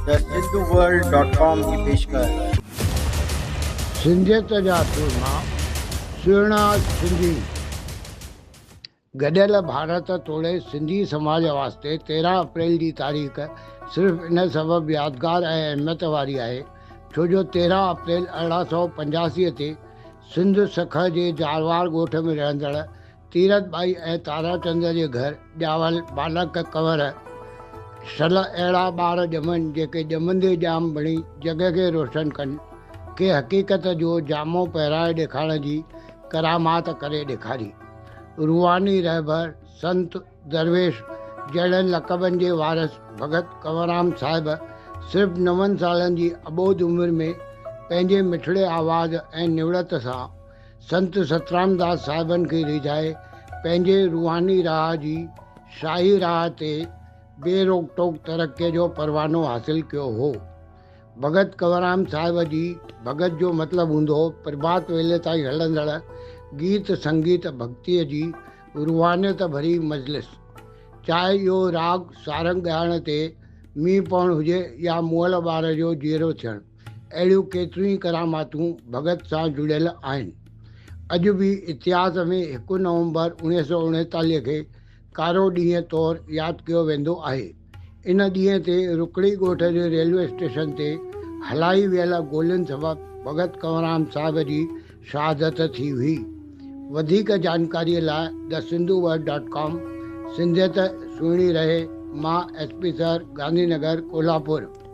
The सिंधुवर्ल्ड.com की पेशकश। सिंधियत जा सूरमा सुहिणा सिंधी। गॾियल भारत तोड़े सिंधी समाज वास्ते 13 अप्रैल जी तारीख़ सिर्फ़ु इन सबबु यादगार ऐं अहमियत वारी आहे छो जो 13 अप्रैल 1885 ते सिंध सख जे जारवार ॻोठ में रहंदड़ तीरथ बाई ऐं ताराचंद जे घर ॼावल बालक कंवर शल अहिड़ा ॿार ॼमनि जेके ॼमंदे ॼाम बणी जॻ खे रोशन कनि के हक़ीक़त जो जामो पहिराए ॾेखारण जी करामात करे ॾेखारी। रूहानी रहबर संत दरवेश जहिड़नि लक़बनि जे वारिस भगत कंवरराम साहिब सिर्फ़ु 9 सालनि जी अबोध उमिरि में पंहिंजे मिठड़े आवाज़ ऐं निवड़त सां संत सतराम दास साहिबनि खे रिझाए पंहिंजे रूहानी राह जी शाही राह ते बेरोक टोक तरक़ीअ जो परवानो हासिल कयो हो। भगत कंवरराम साहिब जी भगत जो मतिलबु हूंदो हो प्रभात वेले ताईं हलंदड़ गीत संगीत भक्तीअ जी रूहानियत भरी मजलिस, चाहे इहो राग सारंग ॻाइण ते मींहुं पवणु हुजे या मुअल ॿार जो जीअरो थियणु, अहिड़ियूं केतिरियूं ई करामातूं भगत सां जुड़ियल आहिनि। अॼु बि इतिहास में 1 नवंबर 1939 खे कारो ॾींहुं तौरु यादि कयो वेंदो आहे। इन ॾींहं ते रुकड़ी ॻोठ जे रेलवे स्टेशन ते हलाई वियल गोलियुनि सबबु भगत कंवरराम साहिब जी शहादत थी हुई। वधीक जानकारीअ लाइ theSindhuWord.com। सिंधियत सुहिणी रहे। मां SP सर, गांधीनगर, कोल्हापुर।